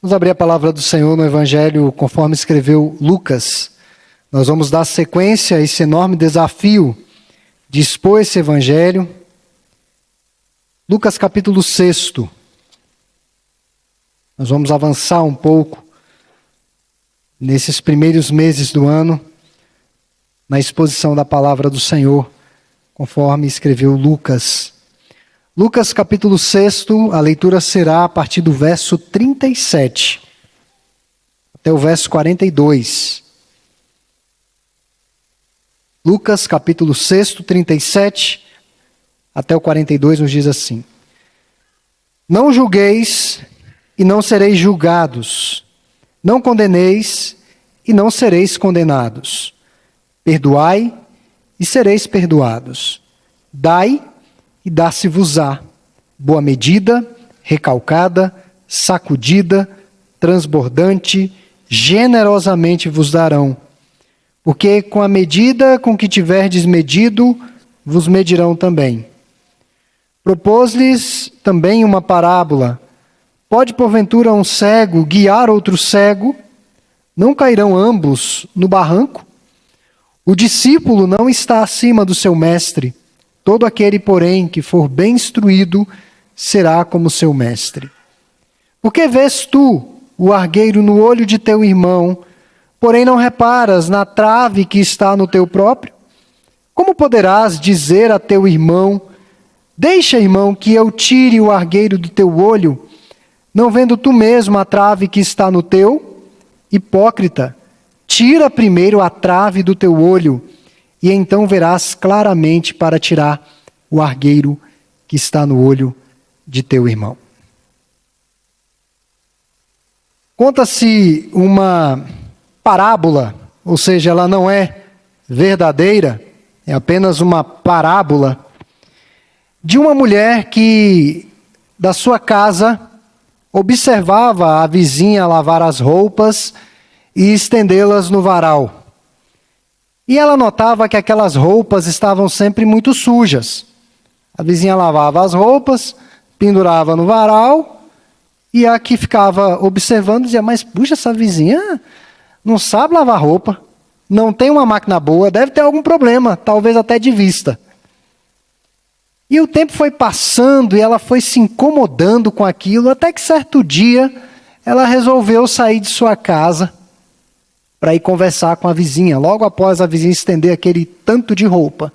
Vamos abrir a palavra do Senhor no Evangelho conforme escreveu Lucas. Nós vamos dar sequência a esse enorme desafio de expor esse Evangelho. Lucas capítulo 6. Nós vamos avançar um pouco nesses primeiros meses do ano na exposição da palavra do Senhor, conforme escreveu Lucas. Lucas capítulo 6, a leitura será a partir do verso 37 até o verso 42. Lucas capítulo 6, 37 até o 42 nos diz assim: Não julgueis e não sereis julgados, não condeneis e não sereis condenados, perdoai e sereis perdoados, dai e dar-se-vos-á, boa medida, recalcada, sacudida, transbordante, generosamente vos darão. Porque com a medida com que tiverdes medido, vos medirão também. Propôs-lhes também uma parábola. Pode porventura um cego guiar outro cego? Não cairão ambos no barranco? O discípulo não está acima do seu mestre. Todo aquele, porém, que for bem instruído, será como seu mestre. Porque vês tu o argueiro no olho de teu irmão, porém não reparas na trave que está no teu próprio? Como poderás dizer a teu irmão: Deixa, irmão, que eu tire o argueiro do teu olho, não vendo tu mesmo a trave que está no teu? Hipócrita, tira primeiro a trave do teu olho, e então verás claramente para tirar o argueiro que está no olho de teu irmão. Conta-se uma parábola, ou seja, ela não é verdadeira, é apenas uma parábola, de uma mulher que, da sua casa, observava a vizinha lavar as roupas e estendê-las no varal. E ela notava que aquelas roupas estavam sempre muito sujas. A vizinha lavava as roupas, pendurava no varal, e a que ficava observando dizia: Mas puxa, essa vizinha não sabe lavar roupa, não tem uma máquina boa, deve ter algum problema, talvez até de vista. E o tempo foi passando e ela foi se incomodando com aquilo, até que certo dia ela resolveu sair de sua casa para ir conversar com a vizinha, logo após a vizinha estender aquele tanto de roupa.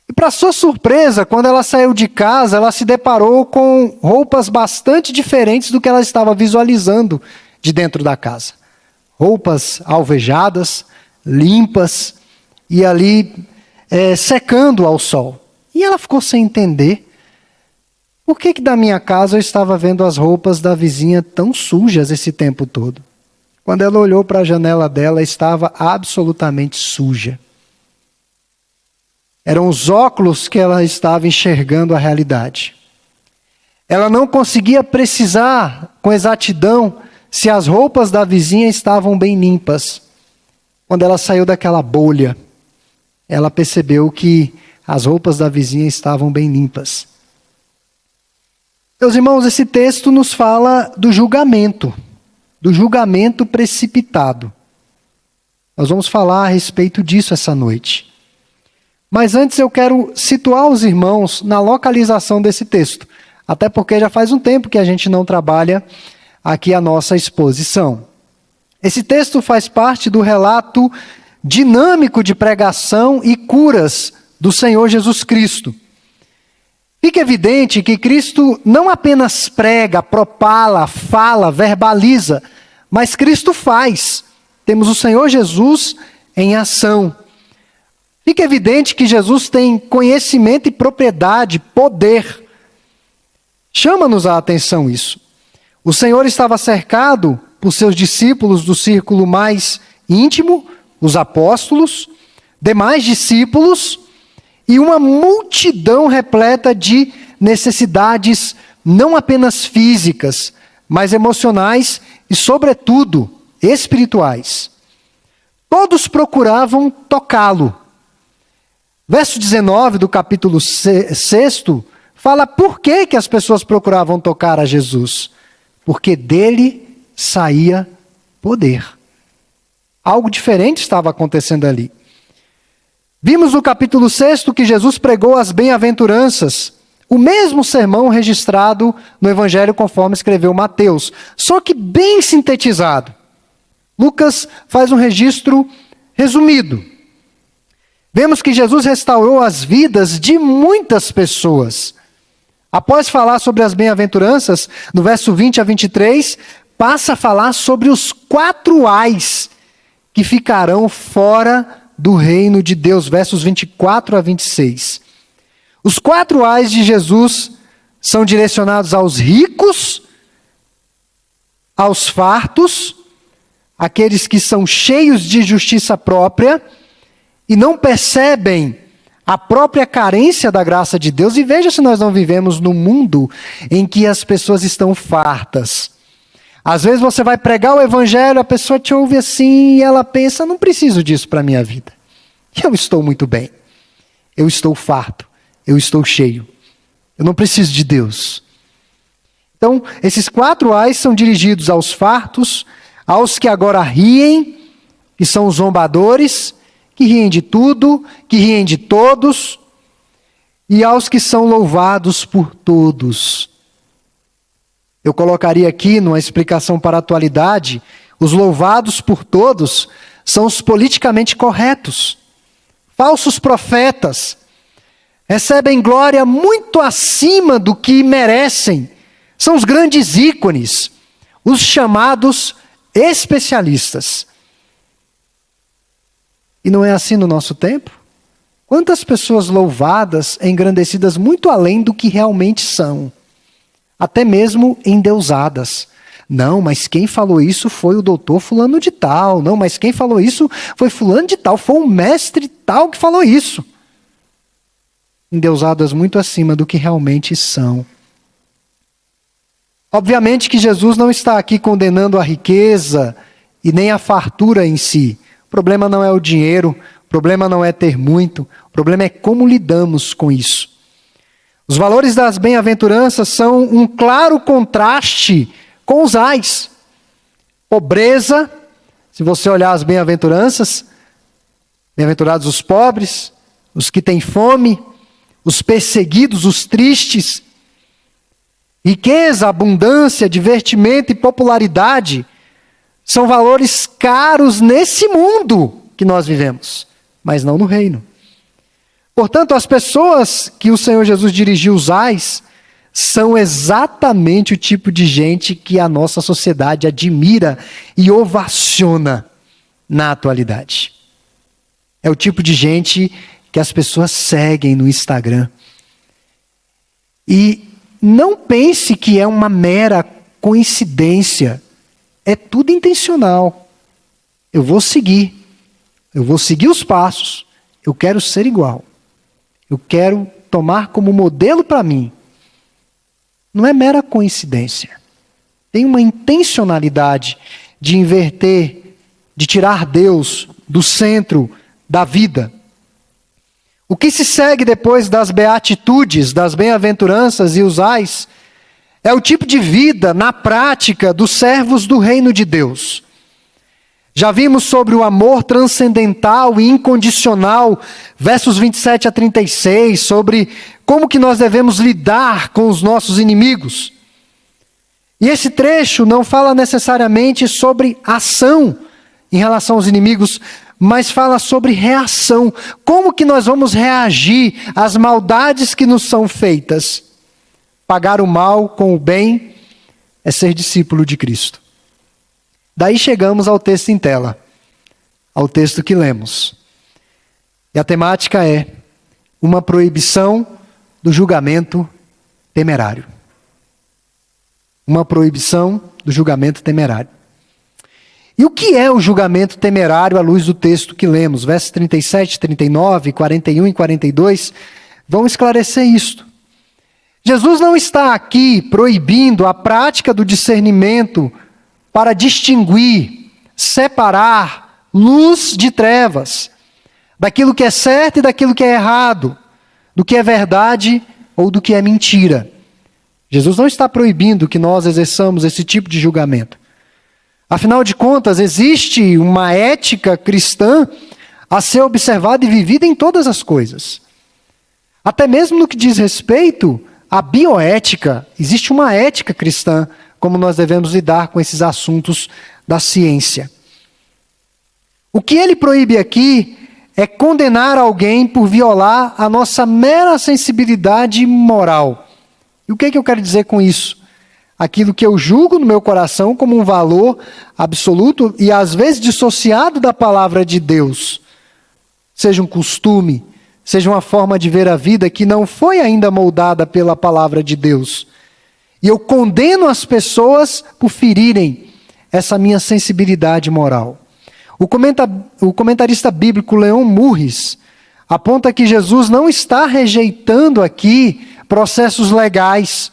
E para sua surpresa, quando ela saiu de casa, ela se deparou com roupas bastante diferentes do que ela estava visualizando de dentro da casa. Roupas alvejadas, limpas, e ali secando ao sol. E ela ficou sem entender por que da minha casa eu estava vendo as roupas da vizinha tão sujas esse tempo todo. Quando ela olhou para a janela dela, estava absolutamente suja. Eram os óculos que ela estava enxergando a realidade. Ela não conseguia precisar com exatidão se as roupas da vizinha estavam bem limpas. Quando ela saiu daquela bolha, ela percebeu que as roupas da vizinha estavam bem limpas. Meus irmãos, esse texto nos fala do julgamento precipitado. Nós vamos falar a respeito disso essa noite. Mas antes eu quero situar os irmãos na localização desse texto, até porque já faz um tempo que a gente não trabalha aqui a nossa exposição. Esse texto faz parte do relato dinâmico de pregação e curas do Senhor Jesus Cristo. Fica evidente que Cristo não apenas prega, propala, fala, verbaliza, mas Cristo faz. Temos o Senhor Jesus em ação. Fica evidente que Jesus tem conhecimento e propriedade, poder. Chama-nos a atenção isso. O Senhor estava cercado por seus discípulos do círculo mais íntimo, os apóstolos, demais discípulos, e uma multidão repleta de necessidades não apenas físicas, mas emocionais e, sobretudo, espirituais. Todos procuravam tocá-lo. Verso 19 do capítulo 6 fala por que as pessoas procuravam tocar a Jesus. porque dele saía poder. Algo diferente estava acontecendo ali. Vimos no capítulo 6 que Jesus pregou as bem-aventuranças, o mesmo sermão registrado no Evangelho conforme escreveu Mateus, só que bem sintetizado. Lucas faz um registro resumido. Vemos que Jesus restaurou as vidas de muitas pessoas. Após falar sobre as bem-aventuranças, no verso 20 a 23, passa a falar sobre os 4 ais que ficarão fora do reino de Deus, versos 24 a 26. Os 4 ais de Jesus são direcionados aos ricos, aos fartos, aqueles que são cheios de justiça própria e não percebem a própria carência da graça de Deus. E veja se nós não vivemos num mundo em que as pessoas estão fartas. Às vezes você vai pregar o evangelho, a pessoa te ouve assim e ela pensa, não preciso disso para a minha vida. Eu estou muito bem. Eu estou farto. Eu estou cheio. Eu não preciso de Deus. Então, esses 4 ais são dirigidos aos fartos, aos que agora riem, que são os zombadores, que riem de tudo, que riem de todos, e aos que são louvados por todos. Eu colocaria aqui, numa explicação para a atualidade, os louvados por todos são os politicamente corretos, falsos profetas, recebem glória muito acima do que merecem, são os grandes ícones, os chamados especialistas. E não é assim no nosso tempo? Quantas pessoas louvadas, engrandecidas muito além do que realmente são, até mesmo endeusadas. Não, mas quem falou isso foi o doutor fulano de tal. Não, mas quem falou isso foi fulano de tal, foi um mestre tal que falou isso. Endeusadas muito acima do que realmente são. Obviamente que Jesus não está aqui condenando a riqueza e nem a fartura em si. O problema não é o dinheiro, o problema não é ter muito, o problema é como lidamos com isso. Os valores das bem-aventuranças são um claro contraste com os ais. Pobreza, se você olhar as bem-aventuranças, bem-aventurados os pobres, os que têm fome, os perseguidos, os tristes. Riqueza, abundância, divertimento e popularidade são valores caros nesse mundo que nós vivemos, mas não no reino. Portanto, as pessoas que o Senhor Jesus dirigiu os ais são exatamente o tipo de gente que a nossa sociedade admira e ovaciona na atualidade. É o tipo de gente que as pessoas seguem no Instagram. E não pense que é uma mera coincidência. É tudo intencional. Eu vou seguir os passos. Eu quero ser igual. Eu quero tomar como modelo para mim. Não é mera coincidência. Tem uma intencionalidade de inverter, de tirar Deus do centro da vida. O que se segue depois das beatitudes, das bem-aventuranças e os ais, é o tipo de vida, na prática, dos servos do reino de Deus. Já vimos sobre o amor transcendental e incondicional, versos 27 a 36, sobre como que nós devemos lidar com os nossos inimigos. E esse trecho não fala necessariamente sobre ação em relação aos inimigos, mas fala sobre reação. Como que nós vamos reagir às maldades que nos são feitas? Pagar o mal com o bem é ser discípulo de Cristo. Daí chegamos ao texto em tela, ao texto que lemos. E a temática é uma proibição do julgamento temerário. Uma proibição do julgamento temerário. E o que é o julgamento temerário à luz do texto que lemos? Versos 37, 39, 41 e 42 vão esclarecer isto. Jesus não está aqui proibindo a prática do discernimento para distinguir, separar luz de trevas, daquilo que é certo e daquilo que é errado, do que é verdade ou do que é mentira. Jesus não está proibindo que nós exerçamos esse tipo de julgamento. Afinal de contas, existe uma ética cristã a ser observada e vivida em todas as coisas. Até mesmo no que diz respeito à bioética, existe uma ética cristã, como nós devemos lidar com esses assuntos da ciência. O que ele proíbe aqui é condenar alguém por violar a nossa mera sensibilidade moral. E o que eu quero dizer com isso? Aquilo que eu julgo no meu coração como um valor absoluto e às vezes dissociado da palavra de Deus. Seja um costume, seja uma forma de ver a vida que não foi ainda moldada pela palavra de Deus. E eu condeno as pessoas por ferirem essa minha sensibilidade moral. O comentarista bíblico Leon Morris aponta que Jesus não está rejeitando aqui processos legais.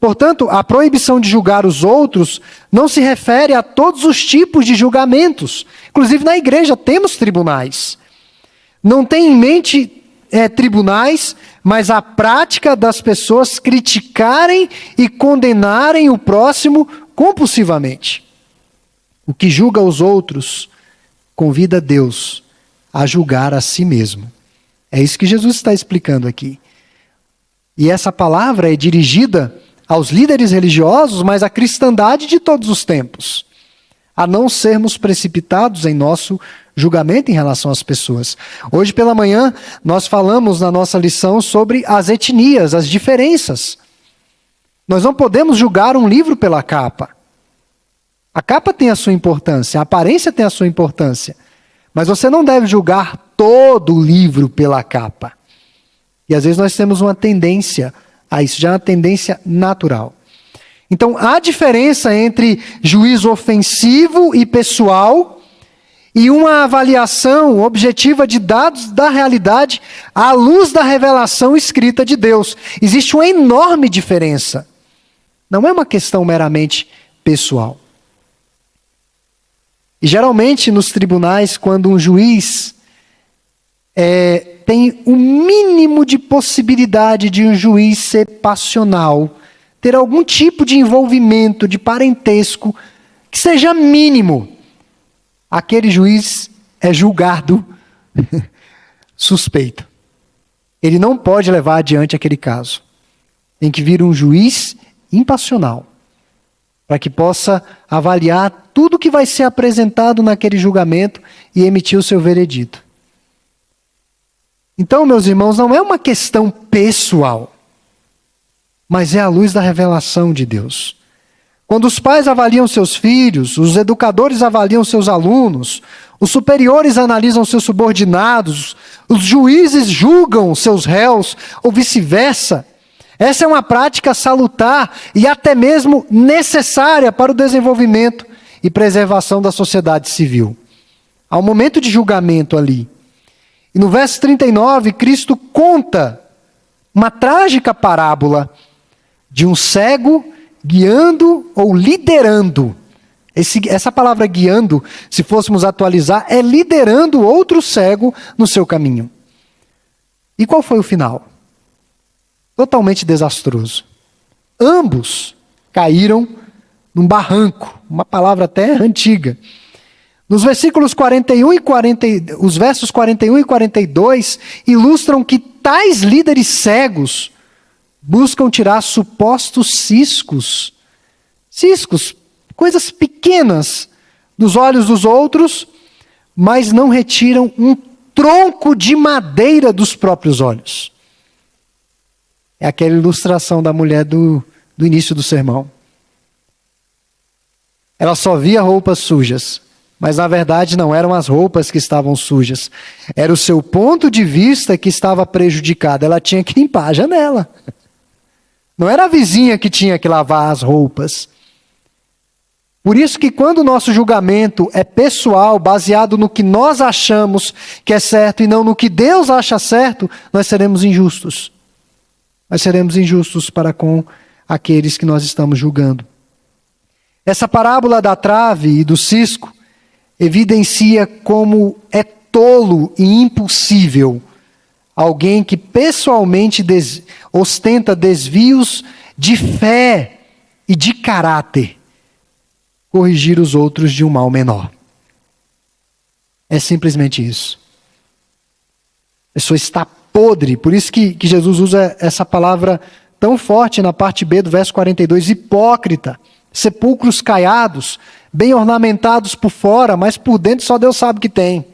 Portanto, a proibição de julgar os outros não se refere a todos os tipos de julgamentos. Inclusive na igreja temos tribunais. Não tem em mente tribunais, mas a prática das pessoas criticarem e condenarem o próximo compulsivamente. O que julga os outros convida Deus a julgar a si mesmo. É isso que Jesus está explicando aqui. E essa palavra é dirigida aos líderes religiosos, mas à cristandade de todos os tempos, a não sermos precipitados em nosso julgamento em relação às pessoas. Hoje pela manhã, nós falamos na nossa lição sobre as etnias, as diferenças. Nós não podemos julgar um livro pela capa. A capa tem a sua importância, a aparência tem a sua importância, mas você não deve julgar todo o livro pela capa. E às vezes nós temos uma tendência a isso, já é uma tendência natural. Então, há diferença entre juízo ofensivo e pessoal e uma avaliação objetiva de dados da realidade à luz da revelação escrita de Deus. Existe uma enorme diferença. Não é uma questão meramente pessoal. E geralmente nos tribunais, quando um juiz tem o mínimo de possibilidade de um juiz ser passional, ter algum tipo de envolvimento, de parentesco, que seja mínimo, aquele juiz é julgado suspeito. Ele não pode levar adiante aquele caso. Tem que vir um juiz impassional, para que possa avaliar tudo que vai ser apresentado naquele julgamento e emitir o seu veredito. Então, meus irmãos, não é uma questão pessoal, mas é à luz da revelação de Deus. Quando os pais avaliam seus filhos, os educadores avaliam seus alunos, os superiores analisam seus subordinados, os juízes julgam seus réus, ou vice-versa. Essa é uma prática salutar e até mesmo necessária para o desenvolvimento e preservação da sociedade civil. Há um momento de julgamento ali. E no verso 39, Cristo conta uma trágica parábola de um cego guiando ou liderando. Essa palavra guiando, se fôssemos atualizar, é liderando outro cego no seu caminho. E qual foi o final? Totalmente desastroso. Ambos caíram num barranco, uma palavra até antiga. Nos versículos 41 e 40, os versos 41 e 42 ilustram que tais líderes cegos buscam tirar supostos ciscos, coisas pequenas dos olhos dos outros, mas não retiram um tronco de madeira dos próprios olhos. É aquela ilustração da mulher do início do sermão. Ela só via roupas sujas, mas na verdade não eram as roupas que estavam sujas. Era o seu ponto de vista que estava prejudicado. Ela tinha que limpar a janela. Não era a vizinha que tinha que lavar as roupas. Por isso que quando o nosso julgamento é pessoal, baseado no que nós achamos que é certo e não no que Deus acha certo, nós seremos injustos. Nós seremos injustos para com aqueles que nós estamos julgando. Essa parábola da trave e do cisco evidencia como é tolo e impossível alguém que pessoalmente ostenta desvios de fé e de caráter, corrigir os outros de um mal menor. É simplesmente isso. A pessoa está podre, por isso que Jesus usa essa palavra tão forte na parte B do verso 42, hipócrita, sepulcros caiados, bem ornamentados por fora, mas por dentro só Deus sabe o que tem.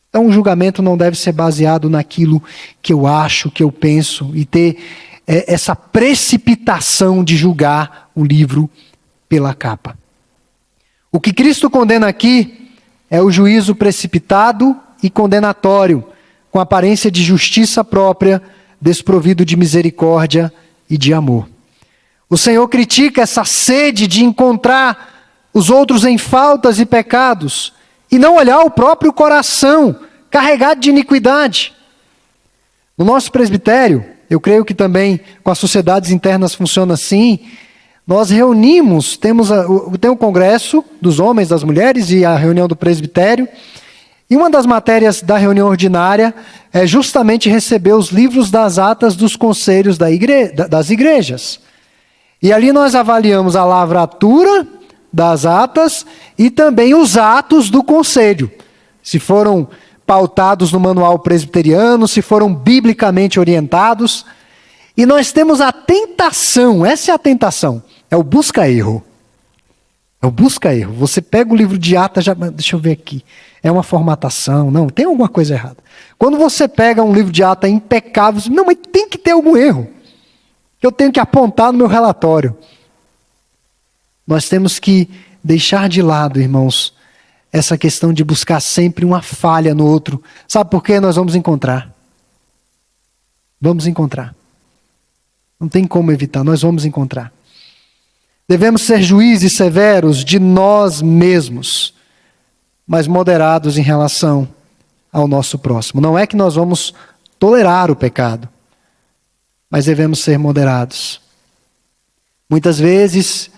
Então o julgamento não deve ser baseado naquilo que eu acho, que eu penso, e ter essa precipitação de julgar o livro pela capa. O que Cristo condena aqui é o juízo precipitado e condenatório, com aparência de justiça própria, desprovido de misericórdia e de amor. O Senhor critica essa sede de encontrar os outros em faltas e pecados, e não olhar o próprio coração, carregado de iniquidade. No nosso presbitério, eu creio que também com as sociedades internas funciona assim, nós reunimos, tem o congresso dos homens, das mulheres e a reunião do presbitério, e uma das matérias da reunião ordinária é justamente receber os livros das atas dos conselhos das igrejas. E ali nós avaliamos a lavratura das atas e também os atos do conselho. Se foram pautados no manual presbiteriano, se foram biblicamente orientados. E nós temos a tentação, essa é a tentação, é o busca-erro. É o busca-erro. Você pega o livro de atas, deixa eu ver aqui, é uma formatação, não, tem alguma coisa errada. Quando você pega um livro de ata impecável, não, mas tem que ter algum erro, que eu tenho que apontar no meu relatório. Nós temos que deixar de lado, irmãos, essa questão de buscar sempre uma falha no outro. Sabe por quê? Nós vamos encontrar. Vamos encontrar. Não tem como evitar, nós vamos encontrar. Devemos ser juízes severos de nós mesmos, mas moderados em relação ao nosso próximo. Não é que nós vamos tolerar o pecado, mas devemos ser moderados. Muitas vezes,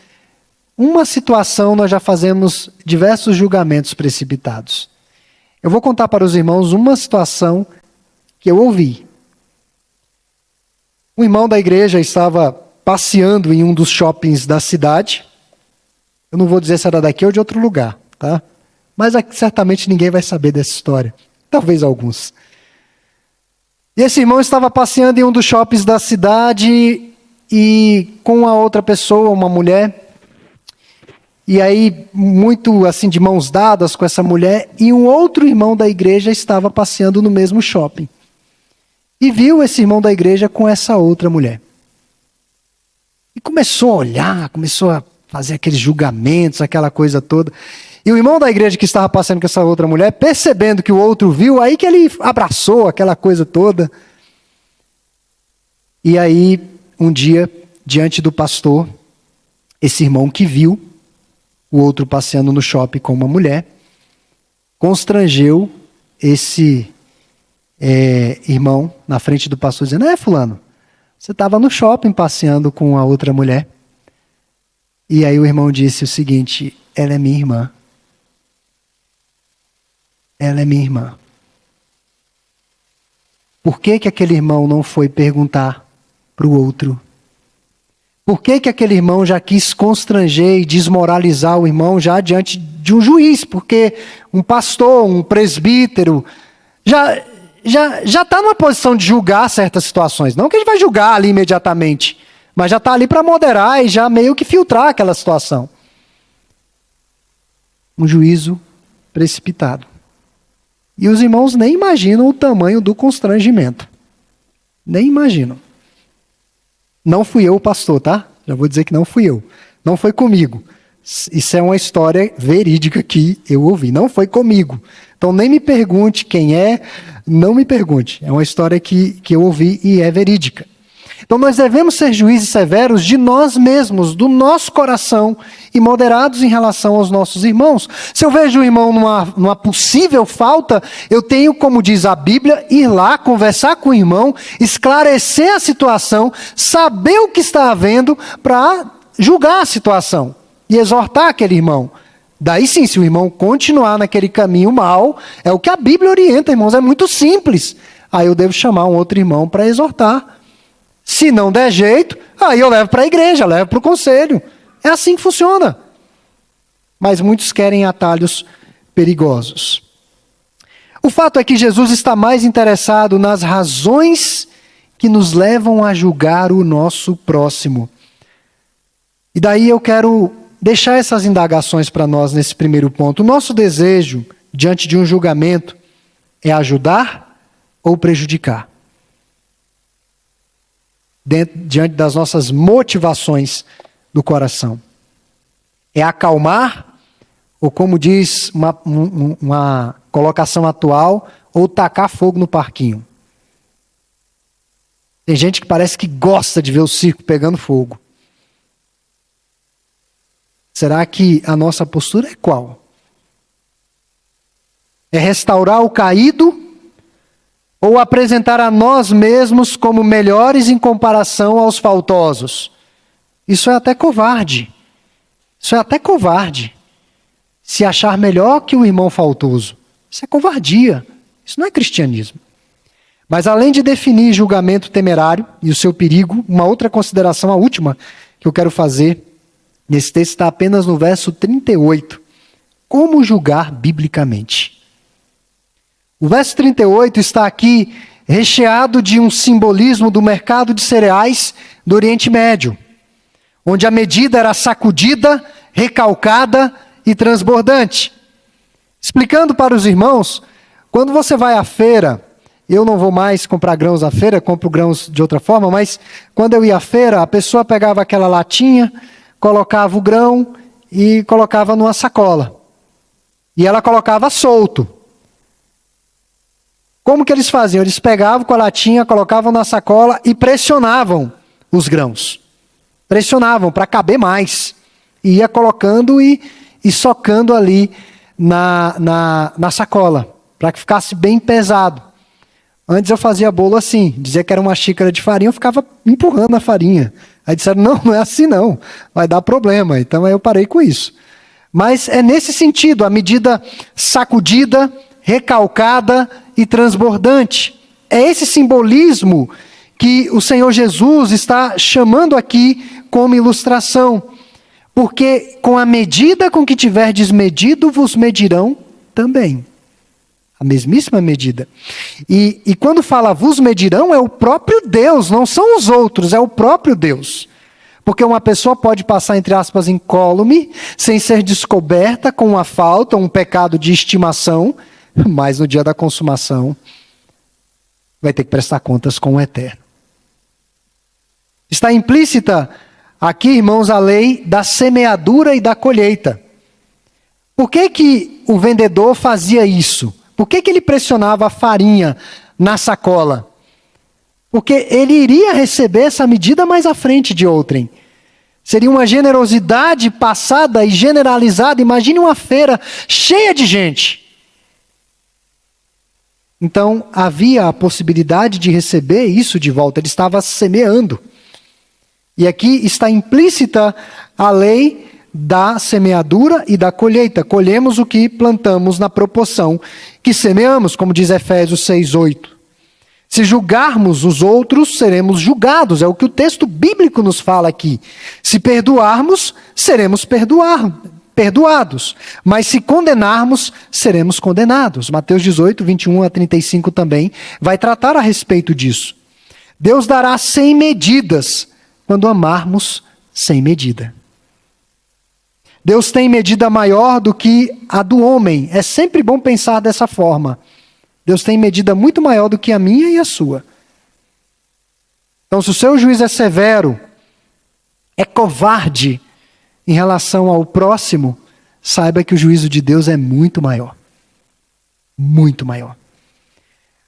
uma situação nós já fazemos diversos julgamentos precipitados. Eu vou contar para os irmãos uma situação que eu ouvi. Um irmão da igreja estava passeando em um dos shoppings da cidade. Eu não vou dizer se era daqui ou de outro lugar, tá? Mas certamente ninguém vai saber dessa história. Talvez alguns. E esse irmão estava passeando em um dos shoppings da cidade e com a outra pessoa, uma mulher. E aí, muito assim, de mãos dadas com essa mulher, e um outro irmão da igreja estava passeando no mesmo shopping. E viu esse irmão da igreja com essa outra mulher. E começou a olhar, começou a fazer aqueles julgamentos, aquela coisa toda. E o irmão da igreja que estava passeando com essa outra mulher, percebendo que o outro viu, aí que ele abraçou aquela coisa toda. E aí, um dia, diante do pastor, esse irmão que viu o outro passeando no shopping com uma mulher, constrangeu esse irmão na frente do pastor, dizendo: fulano, você estava no shopping passeando com a outra mulher. E aí o irmão disse o seguinte: ela é minha irmã. Ela é minha irmã. Por que aquele irmão não foi perguntar para o outro? Por que aquele irmão já quis constranger e desmoralizar o irmão já diante de um juiz? Porque um pastor, um presbítero, já está numa posição de julgar certas situações. Não que ele vai julgar ali imediatamente, mas já está ali para moderar e já meio que filtrar aquela situação. Um juízo precipitado. E os irmãos nem imaginam o tamanho do constrangimento. Nem imaginam. Não fui eu o pastor, tá? Já vou dizer que não fui eu. Não foi comigo. Isso é uma história verídica que eu ouvi. Não foi comigo. Então nem me pergunte quem é, não me pergunte. É uma história que eu ouvi e é verídica. Então nós devemos ser juízes severos de nós mesmos, do nosso coração, e moderados em relação aos nossos irmãos. Se eu vejo o irmão numa possível falta, eu tenho, como diz a Bíblia, ir lá, conversar com o irmão, esclarecer a situação, saber o que está havendo para julgar a situação e exortar aquele irmão. Daí sim, se o irmão continuar naquele caminho mal, é o que a Bíblia orienta, irmãos, é muito simples. Aí eu devo chamar um outro irmão para exortar. Se não der jeito, aí eu levo para a igreja, levo para o conselho. É assim que funciona. Mas muitos querem atalhos perigosos. O fato é que Jesus está mais interessado nas razões que nos levam a julgar o nosso próximo. E daí eu quero deixar essas indagações para nós nesse primeiro ponto. O nosso desejo, diante de um julgamento, é ajudar ou prejudicar? Diante das nossas motivações do coração. É acalmar, ou como diz uma colocação atual, ou tacar fogo no parquinho. Tem gente que parece que gosta de ver o circo pegando fogo. Será que a nossa postura é qual? É restaurar o caído ou apresentar a nós mesmos como melhores em comparação aos faltosos? Isso é até covarde. Isso é até covarde. Se achar melhor que o irmão faltoso. Isso é covardia. Isso não é cristianismo. Mas além de definir julgamento temerário e o seu perigo, uma outra consideração, a última, que eu quero fazer nesse texto está apenas no verso 38. Como julgar biblicamente? O verso 38 está aqui recheado de um simbolismo do mercado de cereais do Oriente Médio, onde a medida era sacudida, recalcada e transbordante. Explicando para os irmãos, quando você vai à feira, eu não vou mais comprar grãos à feira, compro grãos de outra forma, mas quando eu ia à feira, a pessoa pegava aquela latinha, colocava o grão e colocava numa sacola. E ela colocava solto. Como que eles faziam? Eles pegavam com a latinha, colocavam na sacola e pressionavam os grãos. Pressionavam para caber mais. E ia colocando e socando ali na sacola, para que ficasse bem pesado. Antes eu fazia bolo assim, dizia que era uma xícara de farinha, eu ficava empurrando a farinha. Aí disseram, não é assim não, vai dar problema. Então aí eu parei com isso. Mas é nesse sentido, a medida sacudida, recalcada e transbordante. É esse simbolismo que o Senhor Jesus está chamando aqui como ilustração. Porque com a medida com que tiverdes medido, vos medirão também. A mesmíssima medida. E quando fala vos medirão, é o próprio Deus, não são os outros, é o próprio Deus. Porque uma pessoa pode passar, entre aspas, incólume, sem ser descoberta com uma falta, um pecado de estimação, mas no dia da consumação vai ter que prestar contas com o Eterno. Está implícita aqui, irmãos, a lei da semeadura e da colheita. Por que o vendedor fazia isso? Por que ele pressionava a farinha na sacola? Porque ele iria receber essa medida mais à frente de outrem. Seria uma generosidade passada e generalizada. Imagine uma feira cheia de gente. Então, havia a possibilidade de receber isso de volta. Ele estava semeando. E aqui está implícita a lei da semeadura e da colheita. Colhemos o que plantamos na proporção que semeamos, como diz Efésios 6:8. Se julgarmos os outros, seremos julgados. É o que o texto bíblico nos fala aqui. Se perdoarmos, seremos perdoados. Mas se condenarmos, seremos condenados. Mateus 18, 21 a 35 também vai tratar a respeito disso. Deus dará sem medidas quando amarmos sem medida. Deus tem medida maior do que a do homem. É sempre bom pensar dessa forma. Deus tem medida muito maior do que a minha e a sua. Então, se o seu juiz é severo, é covarde em relação ao próximo, saiba que o juízo de Deus é muito maior. Muito maior.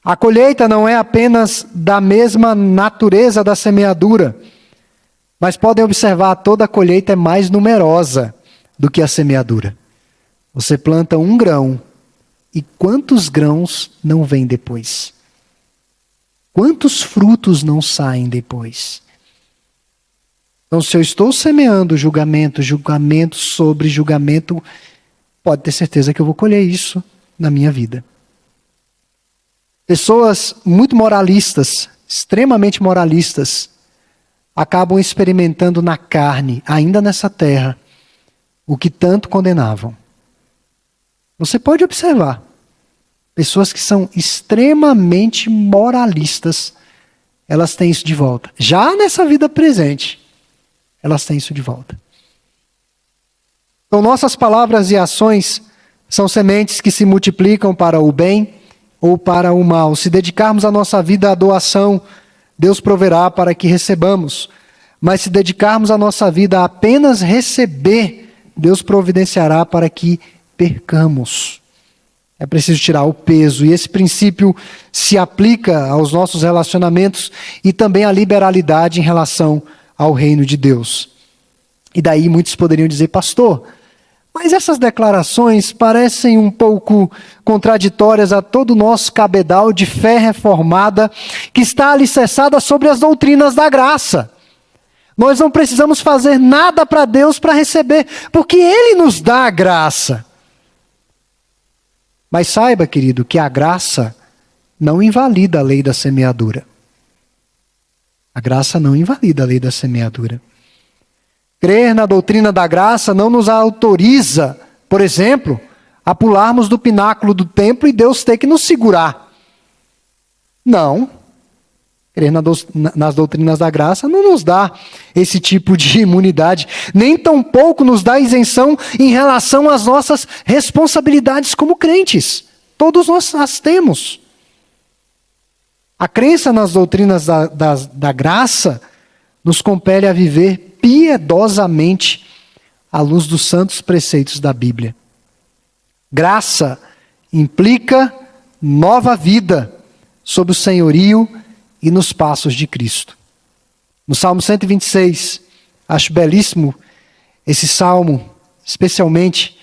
A colheita não é apenas da mesma natureza da semeadura, mas podem observar, toda a colheita é mais numerosa do que a semeadura. Você planta um grão, e quantos grãos não vêm depois? Quantos frutos não saem depois? Então, se eu estou semeando julgamento sobre julgamento, pode ter certeza que eu vou colher isso na minha vida. Pessoas muito moralistas, extremamente moralistas, acabam experimentando na carne, ainda nessa terra, o que tanto condenavam. Você pode observar, pessoas que são extremamente moralistas, elas têm isso de volta. Já nessa vida presente, elas têm isso de volta. Então, nossas palavras e ações são sementes que se multiplicam para o bem ou para o mal. Se dedicarmos a nossa vida à doação, Deus proverá para que recebamos. Mas se dedicarmos a nossa vida a apenas receber, Deus providenciará para que percamos. É preciso tirar o peso. E esse princípio se aplica aos nossos relacionamentos e também à liberalidade em relação ao reino de Deus. E daí muitos poderiam dizer, pastor, mas essas declarações parecem um pouco contraditórias a todo o nosso cabedal de fé reformada que está alicerçada sobre as doutrinas da graça. Nós não precisamos fazer nada para Deus para receber, porque Ele nos dá a graça. Mas saiba, querido, que a graça não invalida a lei da semeadura. A graça não invalida a lei da semeadura. Crer na doutrina da graça não nos autoriza, por exemplo, a pularmos do pináculo do templo e Deus ter que nos segurar. Não. Crer nas doutrinas da graça não nos dá esse tipo de imunidade, nem tampouco nos dá isenção em relação às nossas responsabilidades como crentes. Todos nós as temos. A crença nas doutrinas da graça nos compele a viver piedosamente à luz dos santos preceitos da Bíblia. Graça implica nova vida sob o senhorio e nos passos de Cristo. No Salmo 126, acho belíssimo esse salmo, especialmente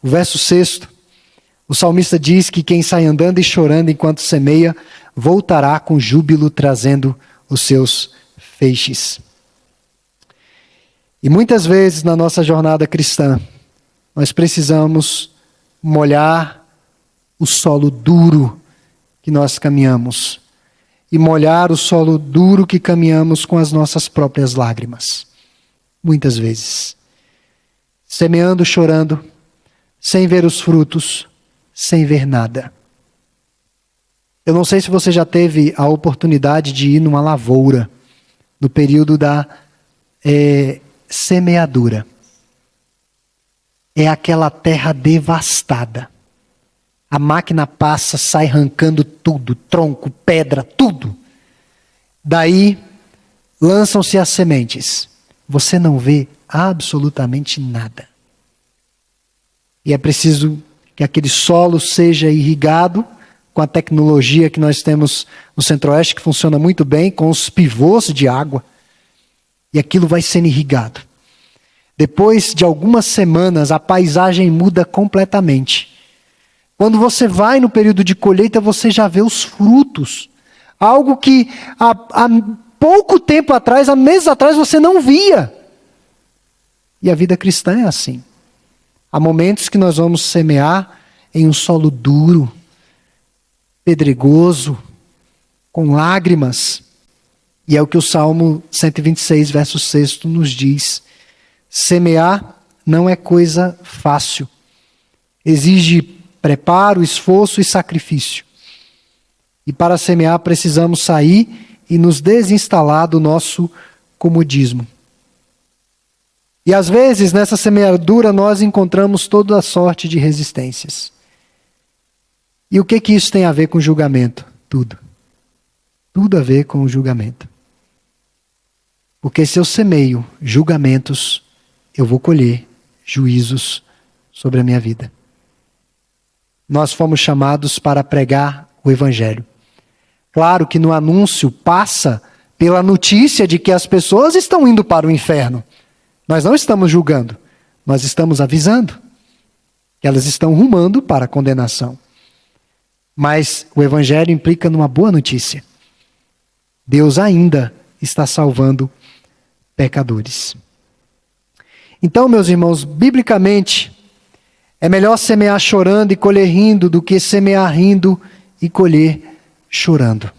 o verso 6. O salmista diz que quem sai andando e chorando enquanto semeia, voltará com júbilo trazendo os seus feixes. E muitas vezes na nossa jornada cristã, nós precisamos molhar o solo duro que nós caminhamos. E molhar o solo duro que caminhamos com as nossas próprias lágrimas. Muitas vezes. Semeando, chorando, sem ver os frutos, sem ver nada. Eu não sei se você já teve a oportunidade de ir numa lavoura, no período da semeadura. É aquela terra devastada. A máquina passa, sai arrancando tudo, tronco, pedra, tudo. Daí, lançam-se as sementes. Você não vê absolutamente nada. E é preciso que aquele solo seja irrigado com a tecnologia que nós temos no Centro-Oeste, que funciona muito bem, com os pivôs de água. E aquilo vai sendo irrigado. Depois de algumas semanas, a paisagem muda completamente. Quando você vai no período de colheita, você já vê os frutos. Algo que há pouco tempo atrás, há meses atrás, você não via. E a vida cristã é assim. Há momentos que nós vamos semear em um solo duro, pedregoso, com lágrimas. E é o que o Salmo 126, verso 6 nos diz. Semear não é coisa fácil. Exige preparo, esforço e sacrifício. E para semear precisamos sair e nos desinstalar do nosso comodismo. E às vezes nessa semeadura nós encontramos toda a sorte de resistências. E o que isso tem a ver com julgamento? Tudo. Tudo a ver com o julgamento. Porque se eu semeio julgamentos, eu vou colher juízos sobre a minha vida. Nós fomos chamados para pregar o Evangelho. Claro que no anúncio passa pela notícia de que as pessoas estão indo para o inferno. Nós não estamos julgando, nós estamos avisando que elas estão rumando para a condenação. Mas o Evangelho implica numa boa notícia. Deus ainda está salvando pecadores. Então, meus irmãos, biblicamente, é melhor semear chorando e colher rindo do que semear rindo e colher chorando.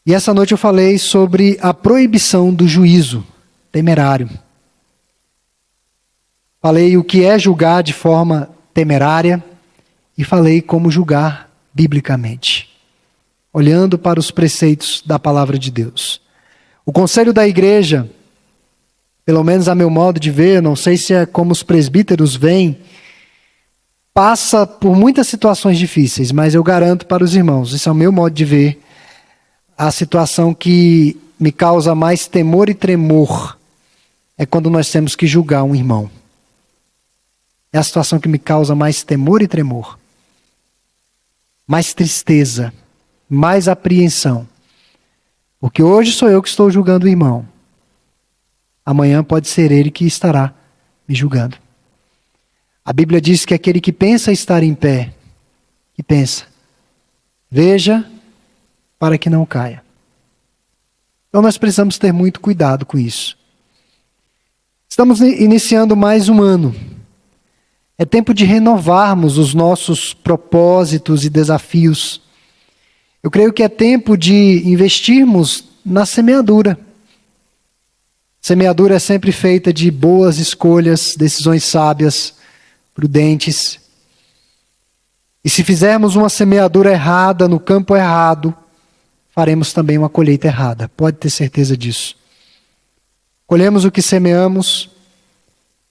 E essa noite eu falei sobre a proibição do juízo temerário. Falei o que é julgar de forma temerária e falei como julgar biblicamente, olhando para os preceitos da palavra de Deus. O conselho da igreja, pelo menos a meu modo de ver, não sei se é como os presbíteros veem, passa por muitas situações difíceis, mas eu garanto para os irmãos, esse é o meu modo de ver, a situação que me causa mais temor e tremor é quando nós temos que julgar um irmão. É a situação que me causa mais temor e tremor, mais tristeza, mais apreensão. Porque hoje sou eu que estou julgando o irmão. Amanhã pode ser ele que estará me julgando. A Bíblia diz que aquele que pensa estar em pé, que pensa, veja para que não caia. Então nós precisamos ter muito cuidado com isso. Estamos iniciando mais um ano. É tempo de renovarmos os nossos propósitos e desafios. Eu creio que é tempo de investirmos na semeadura. Semeadura é sempre feita de boas escolhas, decisões sábias, prudentes. E se fizermos uma semeadura errada no campo errado, faremos também uma colheita errada. Pode ter certeza disso. Colhemos o que semeamos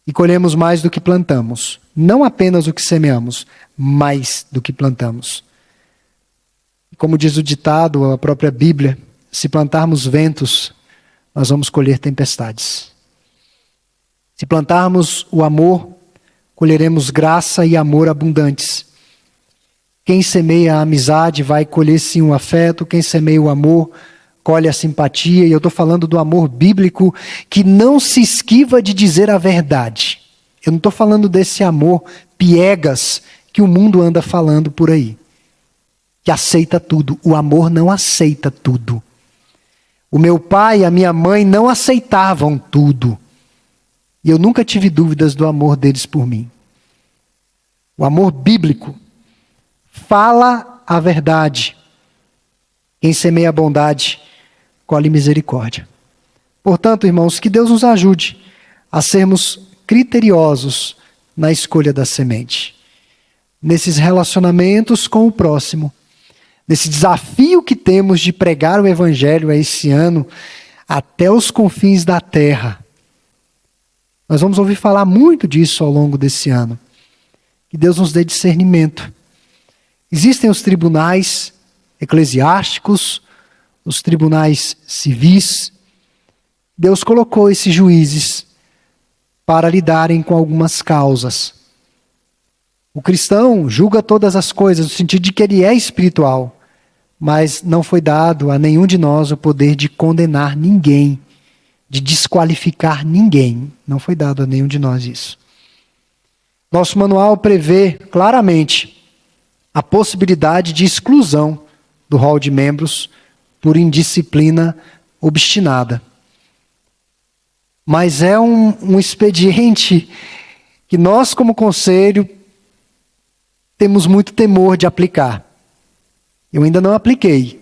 e colhemos mais do que plantamos. Não apenas o que semeamos, mais do que plantamos. Como diz o ditado, a própria Bíblia, se plantarmos ventos, nós vamos colher tempestades. Se plantarmos o amor, colheremos graça e amor abundantes. Quem semeia a amizade vai colher sim o afeto, quem semeia o amor colhe a simpatia, e eu estou falando do amor bíblico que não se esquiva de dizer a verdade. Eu não estou falando desse amor piegas que o mundo anda falando por aí, que aceita tudo. O amor não aceita tudo. O meu pai e a minha mãe não aceitavam tudo. E eu nunca tive dúvidas do amor deles por mim. O amor bíblico fala a verdade. Quem semeia a bondade, colhe misericórdia. Portanto, irmãos, que Deus nos ajude a sermos criteriosos na escolha da semente. Nesses relacionamentos com o próximo. Nesse desafio que temos de pregar o Evangelho esse ano até os confins da terra. Nós vamos ouvir falar muito disso ao longo desse ano. Que Deus nos dê discernimento. Existem os tribunais eclesiásticos, os tribunais civis. Deus colocou esses juízes para lidarem com algumas causas. O cristão julga todas as coisas, no sentido de que ele é espiritual, mas não foi dado a nenhum de nós o poder de condenar ninguém, de desqualificar ninguém. Não foi dado a nenhum de nós isso. Nosso manual prevê claramente a possibilidade de exclusão do rol de membros por indisciplina obstinada. Mas é um expediente que nós, como conselho, temos muito temor de aplicar. Eu ainda não apliquei.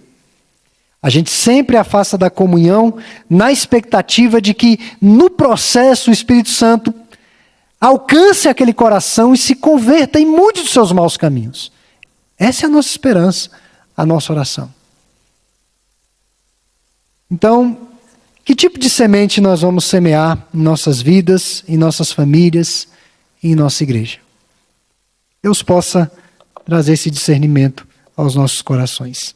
A gente sempre afasta da comunhão na expectativa de que no processo o Espírito Santo alcance aquele coração e se converta e mude dos seus maus caminhos. Essa é a nossa esperança, a nossa oração. Então, que tipo de semente nós vamos semear em nossas vidas, em nossas famílias e em nossa igreja? Deus possa trazer esse discernimento aos nossos corações.